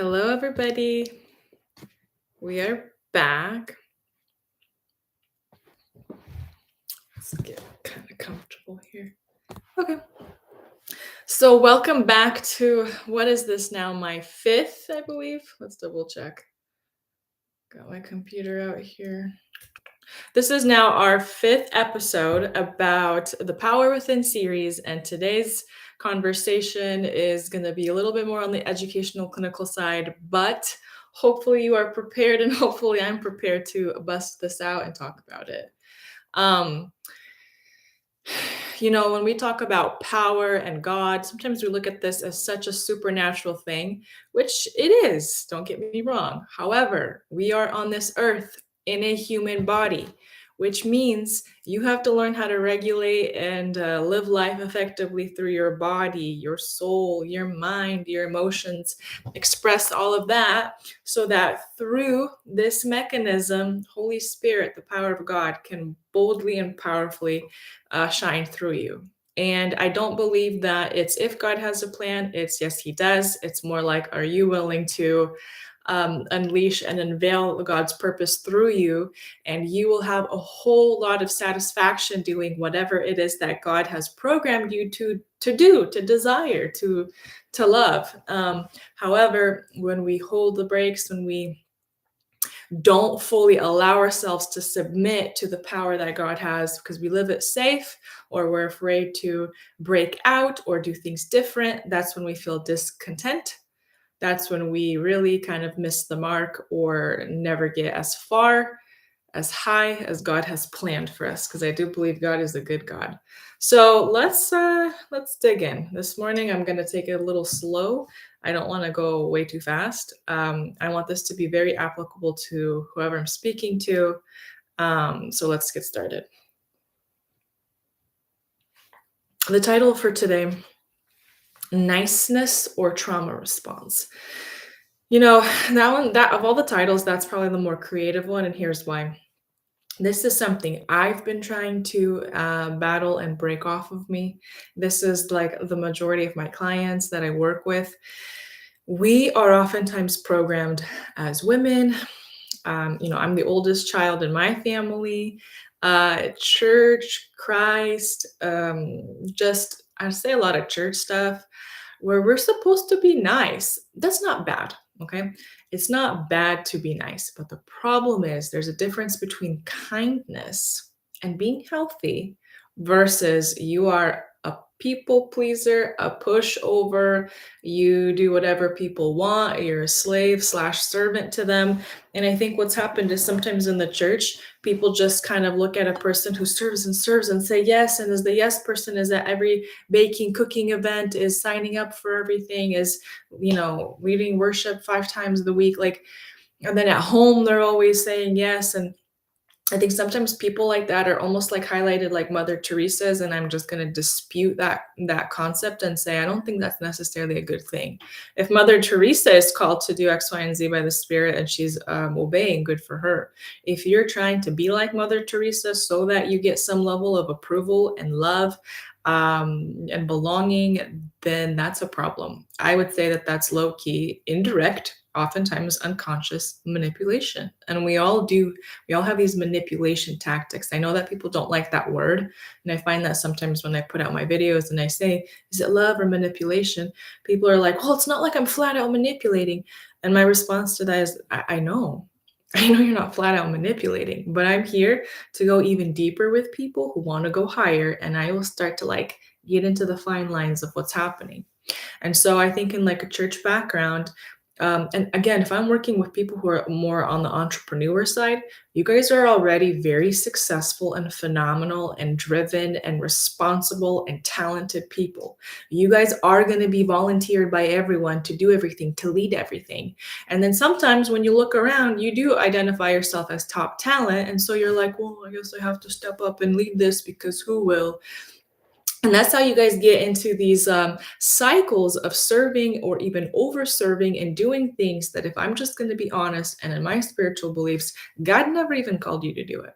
Hello, everybody. We are back. Let's get kind of comfortable here. Okay. So, welcome back to what is this now? My fifth, I believe. Let's double check. Got my computer out here. This is now our fifth episode about the Power Within series, and today's conversation is going to be a little bit more on the educational clinical side, but hopefully you are prepared, and hopefully I'm prepared to bust this out and talk about it. Um, when we talk about power and God, sometimes we look at this as such a supernatural thing, which it is, don't get me wrong. However, we are on this earth in a human body, which means you have to learn how to regulate and live life effectively through your body, your soul, your mind, your emotions, express all of that so that through this mechanism, Holy Spirit, the power of God, can boldly and powerfully shine through you. And I don't believe that it's if God has a plan, it's yes, he does. It's more like, are you willing to unleash and unveil God's purpose through you? And you will have a whole lot of satisfaction doing whatever it is that God has programmed you to do, to desire, to love. However, when we hold the brakes, when we don't fully allow ourselves to submit to the power that God has because we live it safe or we're afraid to break out or do things different, that's when we feel discontent. That's when we really kind of miss the mark or never get as far, as high as God has planned for us, because I do believe God is a good God. So let's dig in. This morning I'm going to take it a little slow. I don't want to go way too fast. I want this to be very applicable to whoever I'm speaking to. So let's get started. The title for today: Niceness or Trauma Response. That of all the titles, that's probably the more creative one, and here's why. This is something I've been trying to battle and break off of me. This is like the majority of my clients that I work with. We are oftentimes programmed as women. I'm the oldest child in my family. Church, Christ, I say a lot of church stuff where we're supposed to be nice. That's not bad, okay? It's not bad to be nice, but the problem is there's a difference between kindness and being healthy versus you are a people pleaser, a pushover, you do whatever people want, you're a slave / servant to them. And I think what's happened is sometimes in the church, people just kind of look at a person who serves and say yes, and as the yes person is at every baking, cooking event, is signing up for everything, is leading worship 5 times a week, and then at home they're always saying yes. And I think sometimes people like that are almost like highlighted like Mother Teresa's, and I'm just going to dispute that concept and say I don't think that's necessarily a good thing. If Mother Teresa is called to do X, Y, and Z by the Spirit and she's obeying, good for her. If you're trying to be like Mother Teresa so that you get some level of approval and love and belonging, then that's a problem. I would say that that's low-key, indirect, oftentimes unconscious manipulation. And we all have these manipulation tactics. I know that people don't like that word. And I find that sometimes when I put out my videos and I say, is it love or manipulation? People are like, well, it's not like I'm flat out manipulating. And my response to that is, I know you're not flat out manipulating, but I'm here to go even deeper with people who want to go higher. And I will start to get into the fine lines of what's happening. And so I think in a church background, and again, if I'm working with people who are more on the entrepreneur side, you guys are already very successful and phenomenal and driven and responsible and talented people. You guys are going to be volunteered by everyone to do everything, to lead everything. And then sometimes when you look around, you do identify yourself as top talent. And so you're like, well, I guess I have to step up and lead this because who will? And that's how you guys get into these cycles of serving or even over serving and doing things that, if I'm just going to be honest, and in my spiritual beliefs, God never even called you to do it.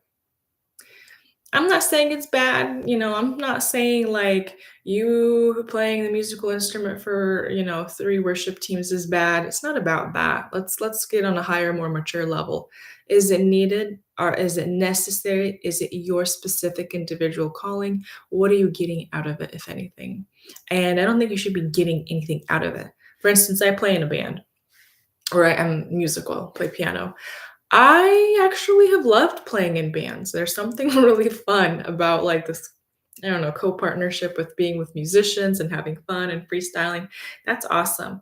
I'm not saying it's bad, I'm not saying like you playing the musical instrument for, 3 worship teams is bad. It's not about that. Let's get on a higher, more mature level. Is it needed or is it necessary? Is it your specific individual calling? What are you getting out of it, if anything? And I don't think you should be getting anything out of it. For instance, I play in a band or I am musical, play piano. I actually have loved playing in bands. There's something really fun about like this, I don't know, co-partnership with being with musicians and having fun and freestyling. That's awesome.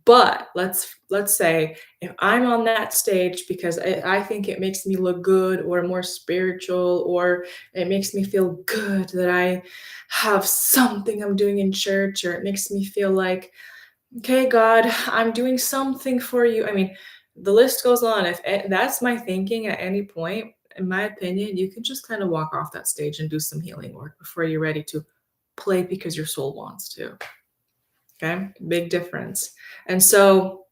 But let's say if I'm on that stage because I think it makes me look good or more spiritual or it makes me feel good that I have something I'm doing in church or it makes me feel like okay, God, I'm doing something for you. I mean, the list goes on. If that's my thinking at any point, in my opinion, you can just kind of walk off that stage and do some healing work before you're ready to play because your soul wants to. Okay, big difference. And so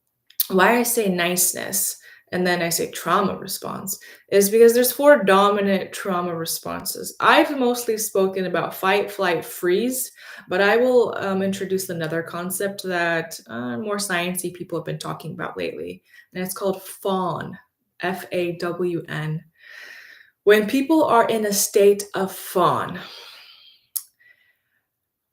why I say niceness and then I say trauma response is because there's 4 dominant trauma responses. I've mostly spoken about fight, flight, freeze, but I will introduce another concept that more sciencey people have been talking about lately, and it's called fawn, Fawn. When people are in a state of fawn,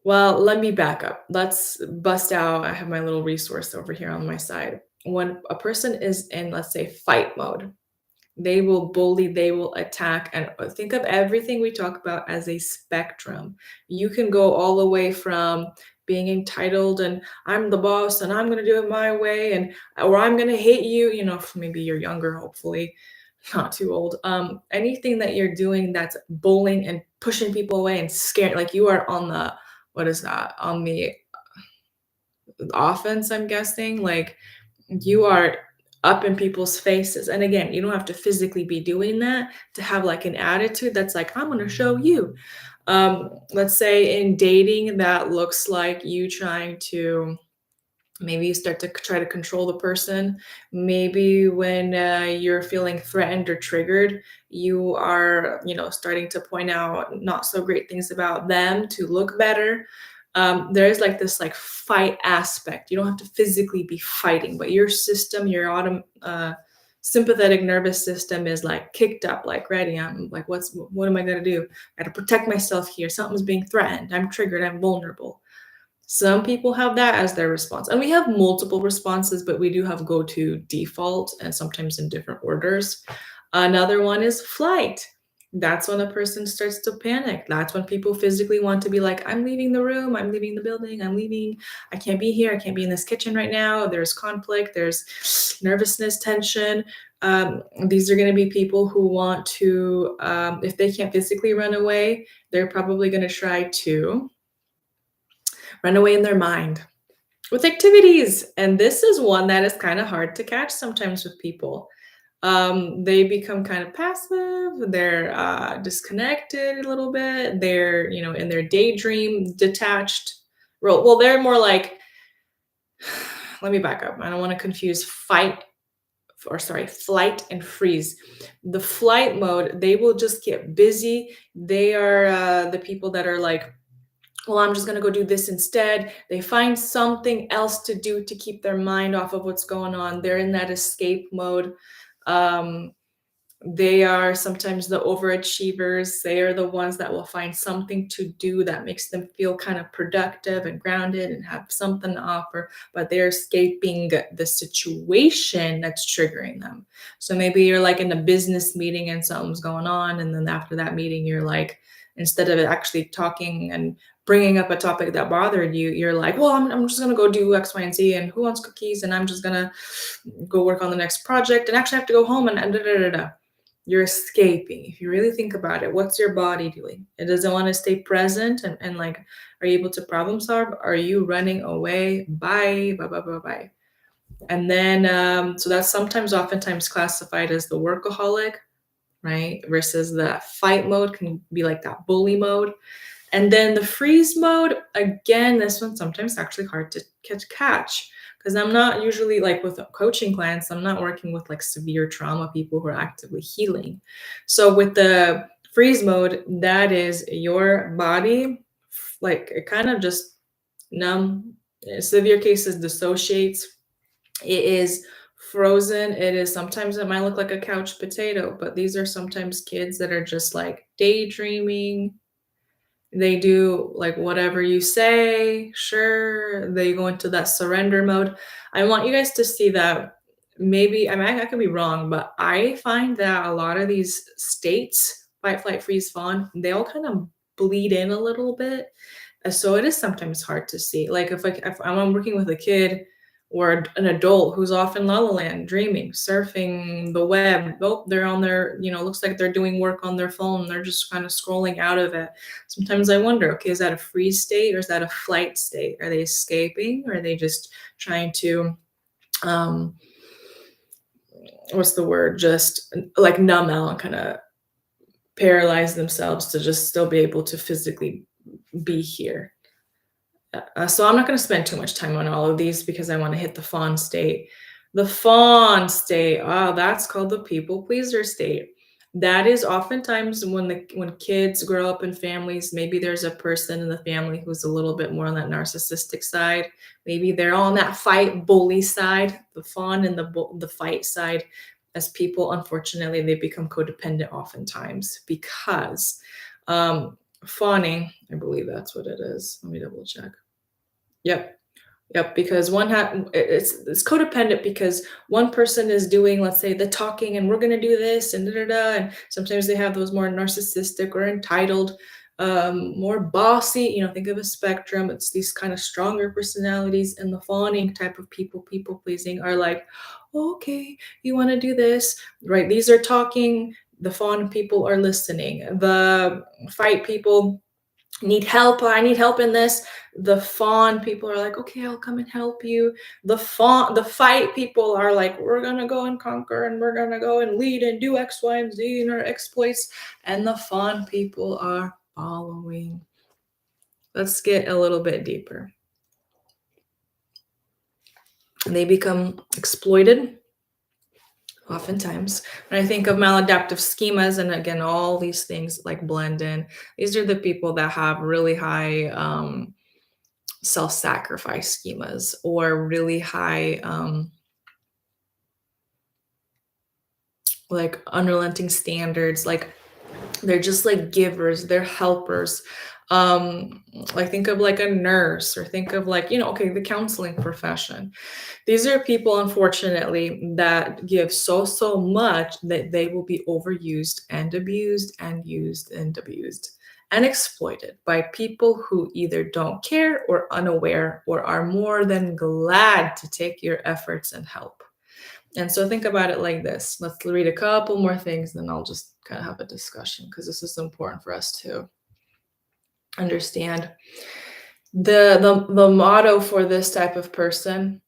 well, let me back up. Let's bust out. I have my little resource over here on my side. When a person is in, let's say, fight mode, they will bully, they will attack, and think of everything we talk about as a spectrum. You can go all the way from being entitled and I'm the boss and I'm going to do it my way and or I'm going to hate you, if maybe you're younger, hopefully not too old. Anything that you're doing that's bullying and pushing people away and scaring, like you are on the what is that? On the offense, I'm guessing. Like you are up in people's faces. And again, you don't have to physically be doing that to have like an attitude that's like, I'm going to show you. Let's say in dating, that looks like you trying to maybe you start to try to control the person. Maybe when you're feeling threatened or triggered, you are, starting to point out not so great things about them to look better. There's like this like fight aspect. You don't have to physically be fighting, but your system, your sympathetic nervous system is like kicked up, like ready. I'm like, what am I gonna do? I gotta protect myself here. Something's being threatened. I'm triggered. I'm vulnerable. Some people have that as their response. And we have multiple responses, but we do have go to default and sometimes in different orders. Another one is flight. That's when a person starts to panic. That's when people physically want to be like, I'm leaving the room, I'm leaving the building, I'm leaving. I can't be here. I can't be in this kitchen right now. There's conflict, there's nervousness, tension. These are going to be people who want to, if they can't physically run away, they're probably going to try to run away in their mind with activities. And this is one that is kind of hard to catch sometimes with people. They become kind of passive, they're disconnected a little bit, they're, in their daydream, detached. Well, they're more like, let me back up. I don't want to confuse flight and freeze. The flight mode, they will just get busy. They are the people that are like, well, I'm just going to go do this instead. They find something else to do to keep their mind off of what's going on. They're in that escape mode. Um, they are sometimes the overachievers. They are the ones that will find something to do that makes them feel kind of productive and grounded and have something to offer, but they're escaping the situation that's triggering them. So maybe you're like in a business meeting and something's going on. And then after that meeting, you're like, instead of actually talking and bringing up a topic that bothered you, you're like, well, I'm just going to go do X, Y, and Z. And who wants cookies? And I'm just going to go work on the next project and actually have to go home and da, da, da, da. You're escaping. If you really think about it, what's your body doing? It doesn't want to stay present and like, are you able to problem solve? Are you running away? Bye, bye, bye, bye, bye. And then, so that's oftentimes classified as the workaholic, right? Versus the fight mode can be like that bully mode. And then the freeze mode, again, this one's sometimes actually hard to catch because I'm not usually like with coaching clients, I'm not working with like severe trauma people who are actively healing. So with the Freeze mode, that is your body, like it kind of just numb. Severe cases dissociates. It is frozen. It is sometimes it might look like a couch potato, but these are sometimes kids that are just like daydreaming. They do like whatever you say, sure. They go into that surrender mode. I want you guys to see that maybe, I mean, I could be wrong, but I find that a lot of these states, fight, flight, freeze, fawn, they all kind of bleed in a little bit. So it is sometimes hard to see. Like if I'm working with a kid or an adult who's off in La La Land, dreaming, surfing the web. Oh, they're on their, looks like they're doing work on their phone. They're just kind of scrolling out of it. Sometimes I wonder, okay, is that a freeze state or is that a flight state? Are they escaping or are they just trying to, um, what's the word? Just like numb out, kind of paralyze themselves to just still be able to physically be here. So I'm not going to spend too much time on all of these because I want to hit the fawn state. The fawn state, oh, that's called the people pleaser state. That is oftentimes when kids grow up in families, maybe there's a person in the family who's a little bit more on that narcissistic side. Maybe they're on that fight bully side, the fawn and the fight side. As people, unfortunately, they become codependent oftentimes because fawning, I believe that's what it is. Let me double check. Yep. Yep, because it's codependent because one person is doing, let's say, the talking, and we're gonna do this, and da da da. And sometimes they have those more narcissistic or entitled, more bossy. Think of a spectrum. It's these kind of stronger personalities, and the fawning type of people pleasing are like, "Oh, okay, you want to do this, right?" These are talking. The fawn people are listening. The fight people need help. I need help in this. The fawn people are like, okay, I'll come and help you. The fight people are like, we're gonna go and conquer, and we're gonna go and lead and do X, Y, and Z in our exploits. And the fawn people are following. Let's get a little bit deeper. They become exploited. Oftentimes, when I think of maladaptive schemas, and again, all these things like blend in, these are the people that have really high self-sacrifice schemas or really high like unrelenting standards. Like they're just like givers, they're helpers. Like think of like a nurse, or think of like, okay, the counseling profession. These are people, unfortunately, that give so much that they will be overused and abused and used and abused and exploited by people who either don't care or unaware or are more than glad to take your efforts and help. And so think about it like this. Let's read a couple more things, then I'll just kind of have a discussion because this is important for us to understand. The motto for this type of person.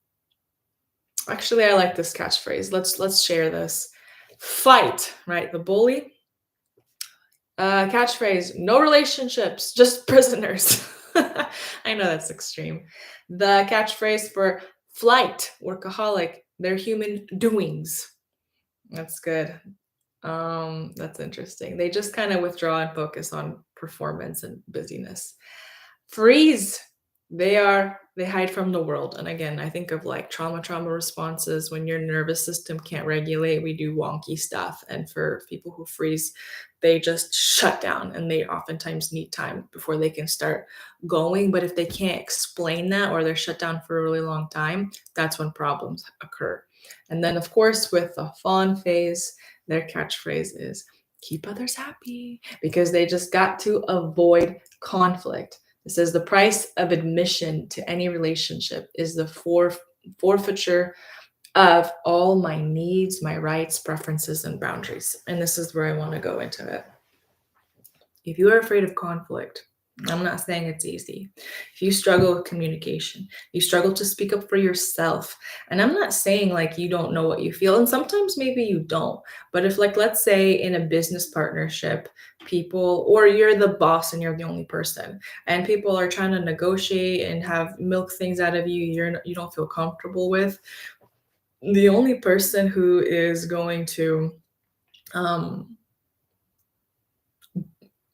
Actually, I like this catchphrase. Let's share this. Fight, right? The bully. Catchphrase, no relationships, just prisoners. I know that's extreme. The catchphrase for flight, workaholic, they're human doings. That's good. That's interesting. They just kind of withdraw and focus on performance and busyness. Freeze. They hide from the world. And again, I think of like trauma responses when your nervous system can't regulate, we do wonky stuff. And for people who freeze, they just shut down, and they oftentimes need time before they can start going. But if they can't explain that, or they're shut down for a really long time, that's when problems occur. And then of course with the fawn phase, their catchphrase is keep others happy, because they just got to avoid conflict. It says the price of admission to any relationship is the forfeiture of all my needs, my rights, preferences, and boundaries. And this is where I want to go into it. If you are afraid of conflict, I'm not saying it's easy. If you struggle with communication, you struggle to speak up for yourself. And I'm not saying like you don't know what you feel. And sometimes maybe you don't. But if, like, let's say in a business partnership, people, or you're the boss and you're the only person, and people are trying to negotiate and have milk things out of you don't feel comfortable with, the only person who is going to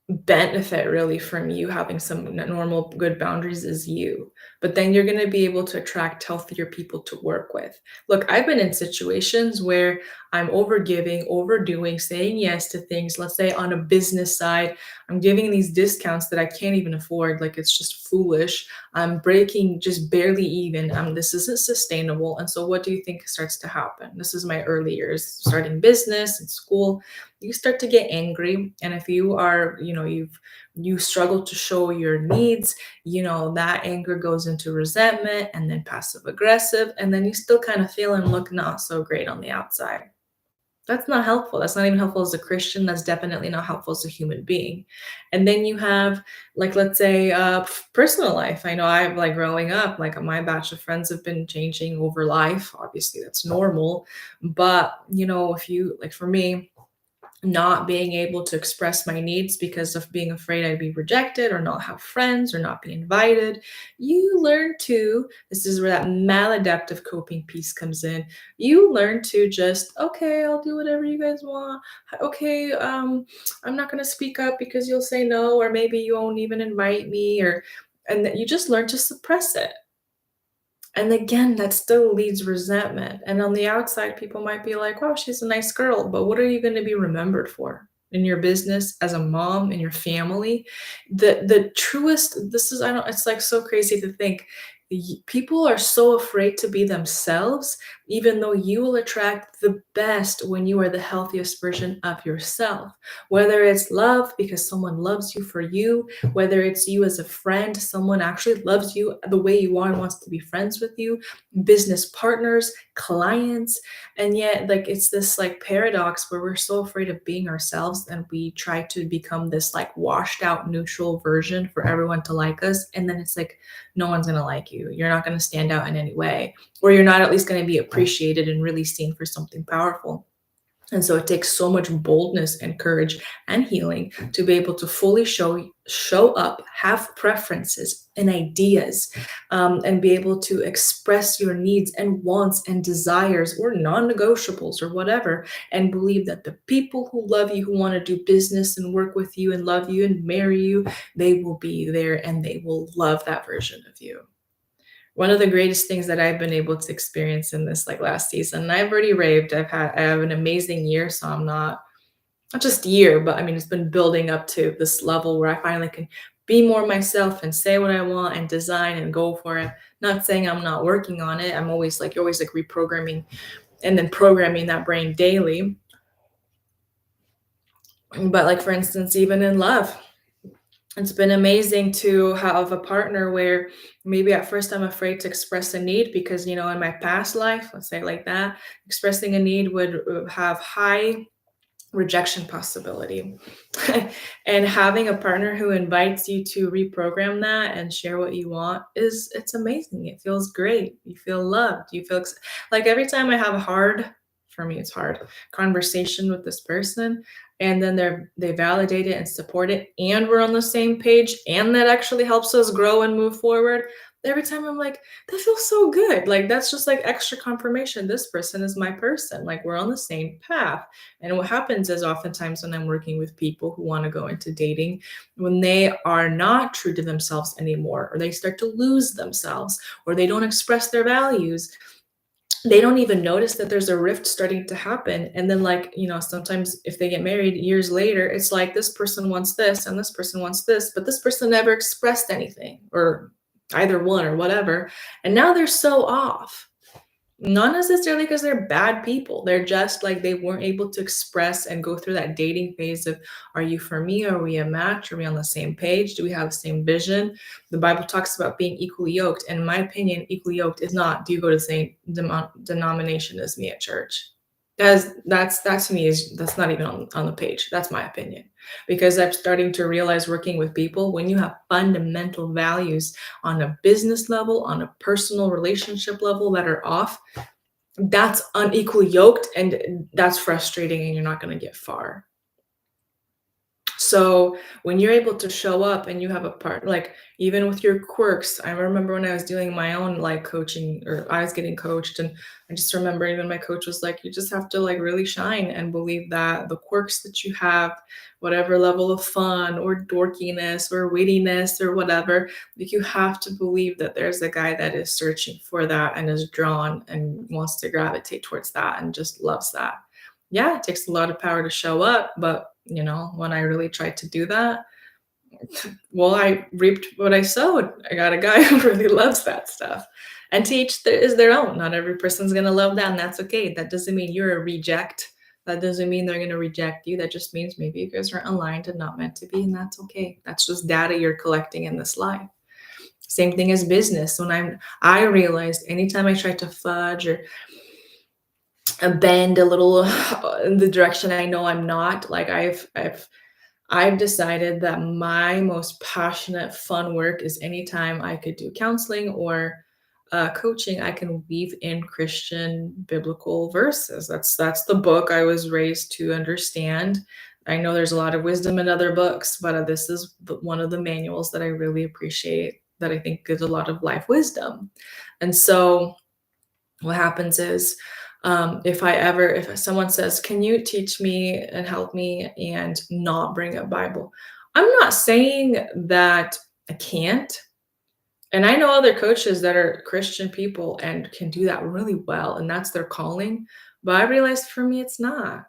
benefit really from you having some normal good boundaries is you. But then you're going to be able to attract healthier people to work with. Look, I've been in situations where I'm overgiving, overdoing, saying yes to things. Let's say on a business side, I'm giving these discounts that I can't even afford. Like it's just foolish. I'm breaking just barely even. This isn't sustainable. And so what do you think starts to happen? This is my early years starting business and school. You start to get angry, and if you are, you struggle to show your needs, that anger goes into resentment and then passive aggressive, and then you still kind of feel and look not so great on the outside. That's not helpful. That's not even helpful as a Christian. That's definitely not helpful as a human being. And then you have, like, let's say, personal life. I know I've like growing up, like my batch of friends have been changing over life. Obviously, that's normal. But, if you, like for me, not being able to express my needs because of being afraid I'd be rejected or not have friends or not be invited. You learn to, this is where that maladaptive coping piece comes in. You learn to just, okay, I'll do whatever you guys want. Okay, I'm not going to speak up because you'll say no, or maybe you won't even invite me, and you just learn to suppress it. And again, that still leads resentment. And on the outside, people might be like, wow, she's a nice girl. But what are you going to be remembered for in your business, as a mom, in your family? The truest, this is, I don't, it's like so crazy to think. People are so afraid to be themselves, even though you will attract the best when you are the healthiest version of yourself. Whether it's love because someone loves you for you, whether it's you as a friend, someone actually loves you the way you are and wants to be friends with you, business partners, clients. And yet, like, it's this like paradox where we're so afraid of being ourselves and we try to become this like washed out neutral version for everyone to like us. And then it's like, no one's going to like you. You're not going to stand out in any way, or you're not at least going to be appreciated and really seen for something powerful. And so it takes so much boldness and courage and healing to be able to fully show up, have preferences and ideas, and be able to express your needs and wants and desires or non-negotiables or whatever, and believe that the people who love you, who want to do business and work with you and love you and marry you, they will be there and they will love that version of you. One of the greatest things that I've been able to experience in this like last season, and I've already raved. I have an amazing year, so I'm not just year, but I mean it's been building up to this level where I finally can be more myself and say what I want and design and go for it. Not saying I'm not working on it. I'm always like, you're always like reprogramming and then programming that brain daily. But like for instance, even in love, it's been amazing to have a partner where maybe at first I'm afraid to express a need because, in my past life, let's say like that, expressing a need would have high rejection possibility. And having a partner who invites you to reprogram that and share what you want it's amazing. It feels great. You feel loved. You feel like every time I have a hard, for me it's hard, conversation with this person, and then they validate it and support it, and we're on the same page, and that actually helps us grow and move forward. Every time I'm like, that feels so good. Like that's just like extra confirmation. This person is my person. Like we're on the same path. And what happens is oftentimes when I'm working with people who want to go into dating, when they are not true to themselves anymore, or they start to lose themselves, or they don't express their values, they don't even notice that there's a rift starting to happen. And then, like, sometimes if they get married years later, it's like this person wants this and this person wants this, but this person never expressed anything, or either one, or whatever. And now they're so off. Not necessarily because they're bad people. They're just like they weren't able to express and go through that dating phase of, are you for me? Are we a match? Are we on the same page? Do we have the same vision? The Bible talks about being equally yoked. And in my opinion, equally yoked is not, do you go to the same denomination as me at church? That's that to me is, that's not even on the page. That's my opinion. Because I'm starting to realize, working with people, when you have fundamental values on a business level, on a personal relationship level that are off, that's unequally yoked, and that's frustrating, and you're not going to get far. So when you're able to show up and you have a part, like even with your quirks, I remember when I was doing my own like coaching, or I was getting coached, and I just remember even my coach was like, you just have to like really shine and believe that the quirks that you have, whatever level of fun or dorkiness or wittiness or whatever, like you have to believe that there's a guy that is searching for that and is drawn and wants to gravitate towards that and just loves that. Yeah, it takes a lot of power to show up, but when I really tried to do that, well, I reaped what I sowed. I got a guy who really loves that stuff. And to each is their own. Not every person's gonna love that, and that's okay. That doesn't mean you're a reject. That doesn't mean they're gonna reject you. That just means maybe you guys aren't aligned and not meant to be, and that's okay. That's just data you're collecting in this life. Same thing as business. I realized anytime I tried to fudge or bend a little in the direction I know I'm not, like I've decided that my most passionate, fun work is anytime I could do counseling or coaching, I can weave in Christian biblical verses. That's the book I was raised to understand. I know there's a lot of wisdom in other books, but this is one of the manuals that I really appreciate, that I think gives a lot of life wisdom. And so what happens is, if someone says, can you teach me and help me and not bring a Bible, I'm not saying that I can't. And I know other coaches that are Christian people and can do that really well, and that's their calling. But I realized for me, it's not.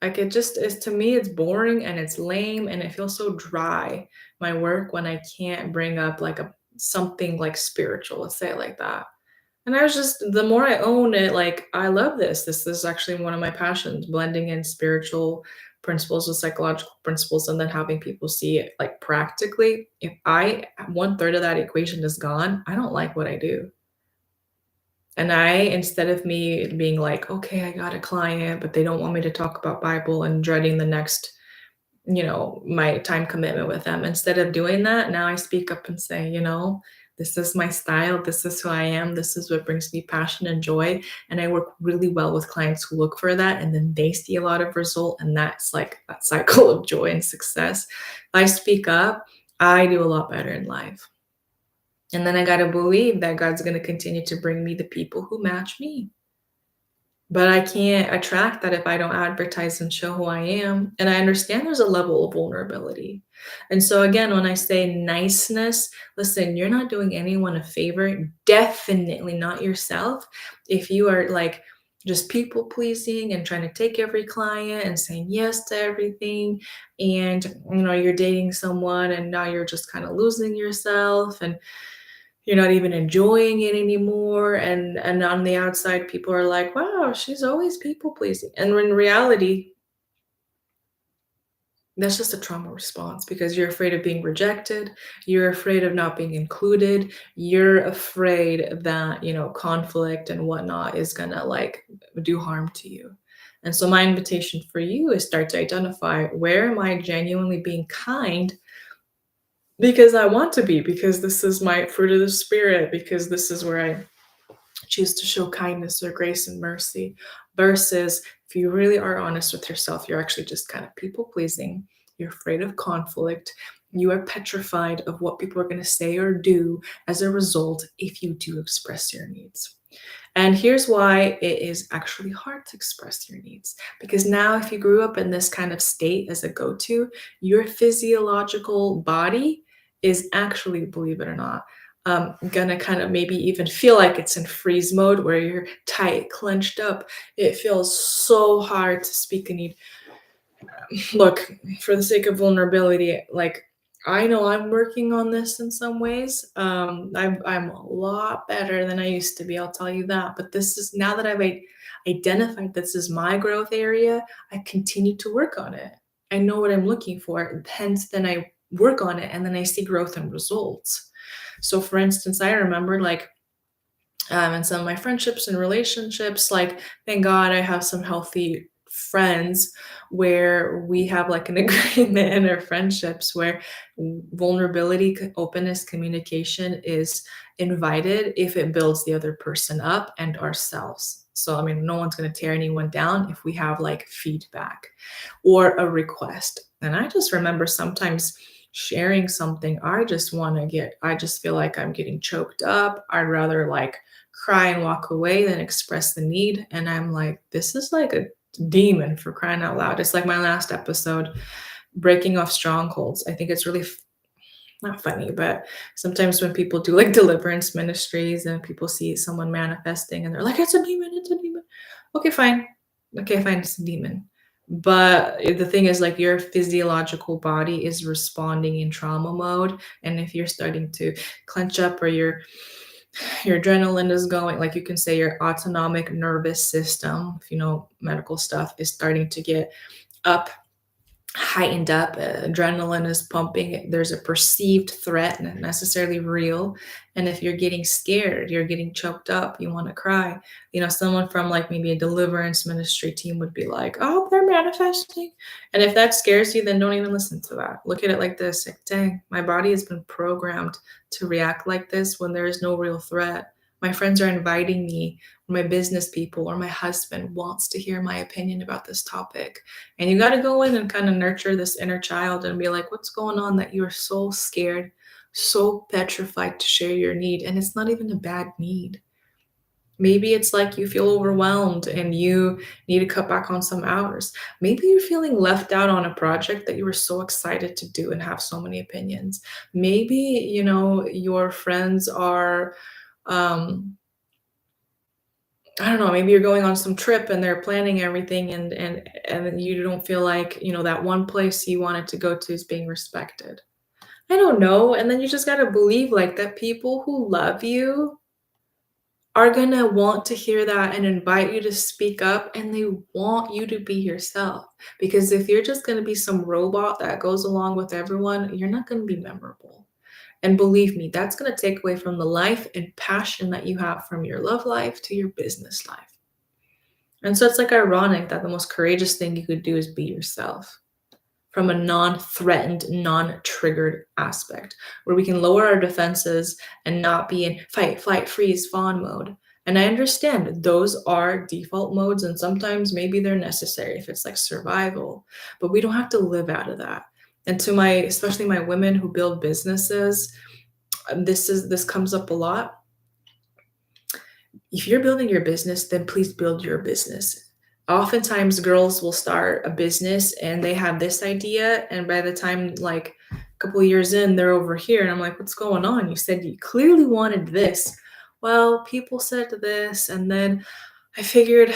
Like it just is, to me, it's boring and it's lame and it feels so dry, my work, when I can't bring up like something like spiritual, let's say it like that. And I was just, the more I own it, like, I love this. This is actually one of my passions, blending in spiritual principles with psychological principles and then having people see it like practically. If I, one third of that equation is gone, I don't like what I do. And instead of me being like, okay, I got a client, but they don't want me to talk about Bible and dreading the next, my time commitment with them. Instead of doing that, now I speak up and say, this is my style. This is who I am. This is what brings me passion and joy. And I work really well with clients who look for that. And then they see a lot of result. And that's like that cycle of joy and success. If I speak up, I do a lot better in life. And then I got to believe that God's going to continue to bring me the people who match me. But I can't attract that if I don't advertise and show who I am. And I understand there's a level of vulnerability. And so, again, when I say niceness, listen, you're not doing anyone a favor, definitely not yourself. If you are like just people pleasing and trying to take every client and saying yes to everything, and you're dating someone and now you're just kind of losing yourself and you're not even enjoying it anymore, and on the outside people are like, wow, she's always people pleasing, and in reality that's just a trauma response, because you're afraid of being rejected, you're afraid of not being included, you're afraid that conflict and whatnot is gonna like do harm to you. And so my invitation for you is start to identify, where am I genuinely being kind because I want to be, because this is my fruit of the spirit, because this is where I choose to show kindness or grace and mercy, versus if you really are honest with yourself, you're actually just kind of people pleasing, you're afraid of conflict, you are petrified of what people are going to say or do as a result if you do express your needs. And here's why it is actually hard to express your needs. Because now, if you grew up in this kind of state as a go-to, your physiological body is actually, believe it or not, gonna kind of maybe even feel like it's in freeze mode, where you're tight, clenched up. It feels so hard to speak a need. Look, for the sake of vulnerability, like, I know I'm working on this in some ways. I'm a lot better than I used to be, I'll tell you that. But this is, now that I've identified this is my growth area, I continue to work on it. I know what I'm looking for, hence then I work on it and then I see growth and results. So for instance, I remember like in some of my friendships and relationships, like, thank God I have some healthy friends where we have like an agreement in our friendships where vulnerability, openness, communication is invited if it builds the other person up and ourselves. So, I mean, no one's going to tear anyone down if we have like feedback or a request. And I just remember sometimes sharing something, I just feel like I'm getting choked up. I'd rather like cry and walk away than express the need. And I'm like, this is like a demon, for crying out loud. It's like my last episode, breaking off strongholds. I think it's really not funny, but sometimes when people do like deliverance ministries and people see someone manifesting and they're like, it's a demon, it's a demon. Okay, fine. Okay, fine, it's a demon. But the thing is, like, your physiological body is responding in trauma mode. And if you're starting to clench up or your adrenaline is going, like you can say your autonomic nervous system, if you know medical stuff, is starting to get up, heightened up, adrenaline is pumping, there's a perceived threat, not necessarily real. And if you're getting scared, you're getting choked up, you want to cry, someone from like maybe a deliverance ministry team would be like, oh, they're manifesting. And if that scares you, then don't even listen to that. Look at it like this, like, dang, my body has been programmed to react like this when there is no real threat. My friends are inviting me, or my business people, or my husband wants to hear my opinion about this topic. And you got to go in and kind of nurture this inner child and be like, what's going on that you're so scared, so petrified to share your need? And it's not even a bad need. Maybe it's like you feel overwhelmed and you need to cut back on some hours. Maybe you're feeling left out on a project that you were so excited to do and have so many opinions. Maybe, your friends are, I don't know, maybe you're going on some trip and they're planning everything and you don't feel like, that one place you wanted to go to is being respected. I don't know. And then you just got to believe like that people who love you are going to want to hear that and invite you to speak up, and they want you to be yourself. Because if you're just going to be some robot that goes along with everyone, you're not going to be memorable. And believe me, that's going to take away from the life and passion that you have from your love life to your business life. And so it's like ironic that the most courageous thing you could do is be yourself from a non-threatened, non-triggered aspect, where we can lower our defenses and not be in fight, flight, freeze, fawn mode. And I understand those are default modes, and sometimes maybe they're necessary if it's like survival, but we don't have to live out of that. And to especially my women who build businesses, this comes up a lot. If you're building your business, then please build your business. Oftentimes girls will start a business and they have this idea, and by the time like a couple of years in, they're over here, and I'm like, what's going on? You said you clearly wanted this. Well, people said this, and then I figured,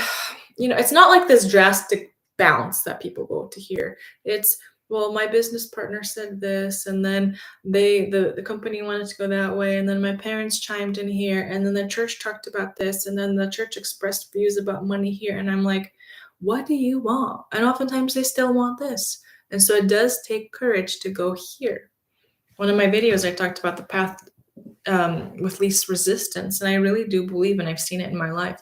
it's not like this drastic bounce that people go to hear. It's, well, my business partner said this, and then the company wanted to go that way, and then my parents chimed in here, and then the church talked about this, and then the church expressed views about money here. And I'm like, what do you want? And oftentimes they still want this. And so it does take courage to go here. One of my videos, I talked about the path with least resistance. And I really do believe, and I've seen it in my life,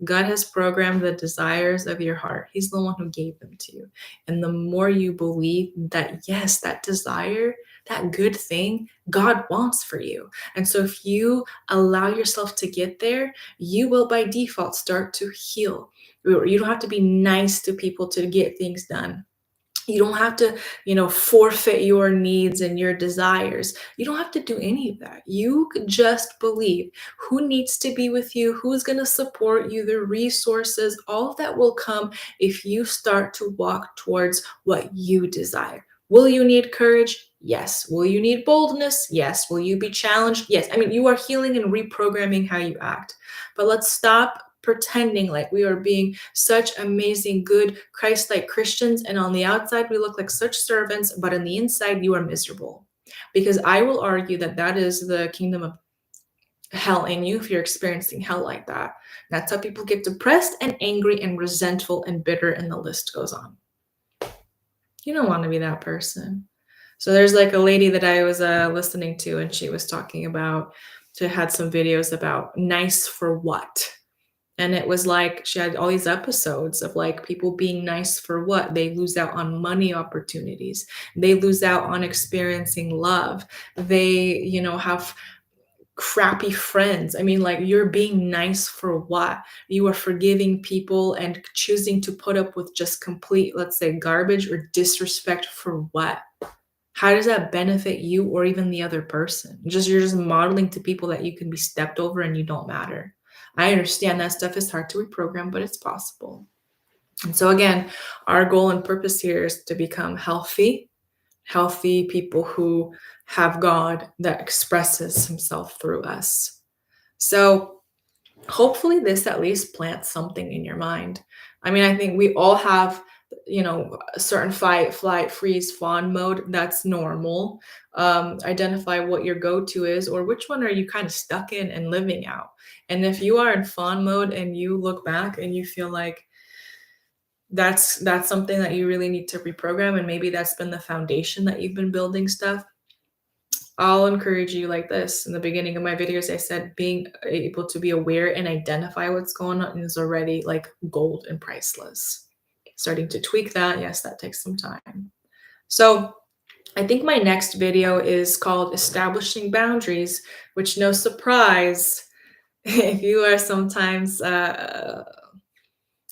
God has programmed the desires of your heart. He's the one who gave them to you. And the more you believe that, yes, that desire, that good thing, God wants for you. And so if you allow yourself to get there, you will by default start to heal. You don't have to be nice to people to get things done. You don't have to, forfeit your needs and your desires. You don't have to do any of that. You could just believe who needs to be with you, who's going to support you, the resources, all of that will come if you start to walk towards what you desire. Will you need courage? Yes. Will you need boldness? Yes. Will you be challenged? Yes. I mean, you are healing and reprogramming how you act. But let's stop pretending like we are being such amazing, good, Christ-like Christians, and on the outside we look like such servants, but on the inside you are miserable. Because I will argue that that is the kingdom of hell in you if you're experiencing hell like that. That's how people get depressed and angry and resentful and bitter, and the list goes on. You don't want to be that person. So there's like a lady that I was listening to, and she was talking about, she had some videos about nice for what. And it was like she had all these episodes of like people being nice for what? They lose out on money opportunities. They lose out on experiencing love. They, have crappy friends. I mean, like, you're being nice for what? You are forgiving people and choosing to put up with just complete, let's say, garbage or disrespect for what? How does that benefit you or even the other person? You're just modeling to people that you can be stepped over and you don't matter. I understand that stuff is hard to reprogram, but it's possible. And so again, our goal and purpose here is to become healthy people who have God that expresses himself through us. So hopefully this at least plants something in your mind. I mean, I think we all have, a certain fight, flight, freeze, fawn mode. That's normal. Identify what your go-to is, or which one are you kind of stuck in and living out. And if you are in fawn mode and you look back and you feel like that's something that you really need to reprogram, and maybe that's been the foundation that you've been building stuff, I'll encourage you like this. In the beginning of my videos, I said being able to be aware and identify what's going on is already like gold and priceless. Starting to tweak that, yes, that takes some time. So I think my next video is called Establishing Boundaries, which, no surprise, if you are sometimes a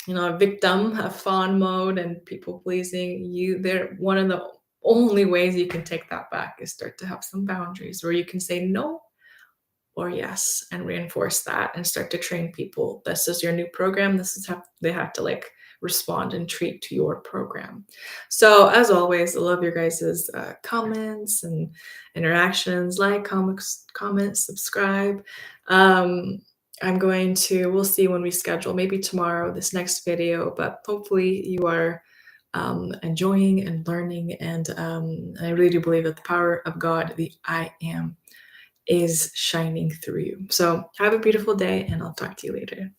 victim of fawn mode and people pleasing, they're one of the only ways you can take that back is start to have some boundaries where you can say no or yes and reinforce that and start to train people. This is your new program. This is how they have to like respond and treat to your program. So as always, I love your guys' comments and interactions. Like, comment, subscribe. We'll see when we schedule, maybe tomorrow, this next video, but hopefully you are enjoying and learning. And I really do believe that the power of God, the I am, is shining through you. So have a beautiful day, and I'll talk to you later.